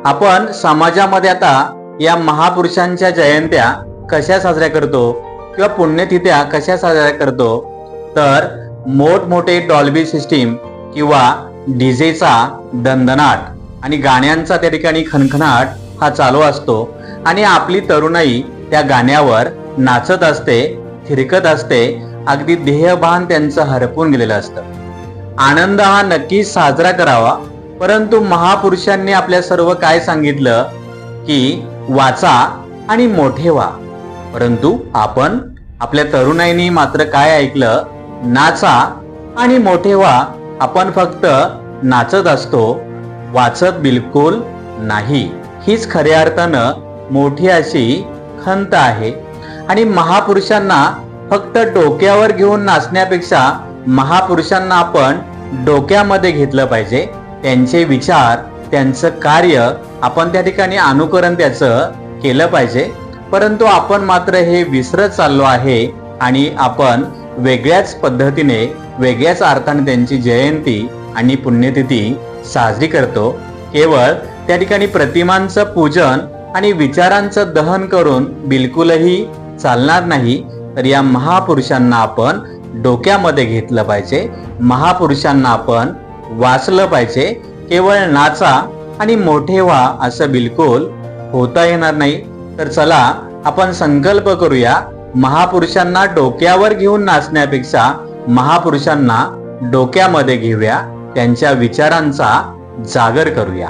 आपण समाजामध्ये आता या महापुरुषांच्या जयंत्या कशा साजऱ्या करतो किंवा पुण्यतिथ्या कशा साजऱ्या करतो, तर मोठमोठे डॉल्बी सिस्टीम किंवा डीजेचा दणदणाट आणि गाण्यांचा त्या ठिकाणी खणखणाट हा चालू असतो आणि आपली तरुणाई त्या गाण्यावर नाचत असते, थिरकत असते, अगदी देहभान त्यांचं हरपून गेलेलं असतं. आनंद हा नक्कीच साजरा करावा, परंतु महापुरुषांनी आपल्या सर्व काय सांगितलं की वाचा आणि मोठे व्हा. परंतु आपण आपल्या तरुणाईनी मात्र काय ऐकलं, नाचा आणि मोठे व्हा. आपण फक्त नाचत असतो, वाचत बिलकुल नाही. हीच खऱ्या अर्थानं मोठी अशी खंत आहे. आणि महापुरुषांना फक्त डोक्यावर घेऊन नाचण्यापेक्षा महापुरुषांना आपण डोक्यामध्ये घेतलं पाहिजे. त्यांचे विचार, त्यांचं कार्य आपण त्या ठिकाणी अनुकरण त्याचं केलं पाहिजे. परंतु आपण मात्र हे विसरत चाललो आहे आणि आपण वेगळ्याच पद्धतीने, वेगळ्याच अर्थाने त्यांची जयंती आणि पुण्यतिथी साजरी करतो. केवळ त्या ठिकाणी प्रतिमांचं पूजन आणि विचारांचं दहन करून बिलकुलही चालणार नाही. तर या महापुरुषांना आपण डोक्यामध्ये घेतलं पाहिजे, महापुरुषांना आपण वाचलं पाहिजे. केवळ नाचा आणि मोठे व्हा असं बिलकुल होता येणार नाही. तर चला आपण संकल्प करूया, महापुरुषांना डोक्यावर घेऊन नाचण्यापेक्षा महापुरुषांना डोक्यामध्ये घेऊया, त्यांच्या विचारांचा जागर करूया.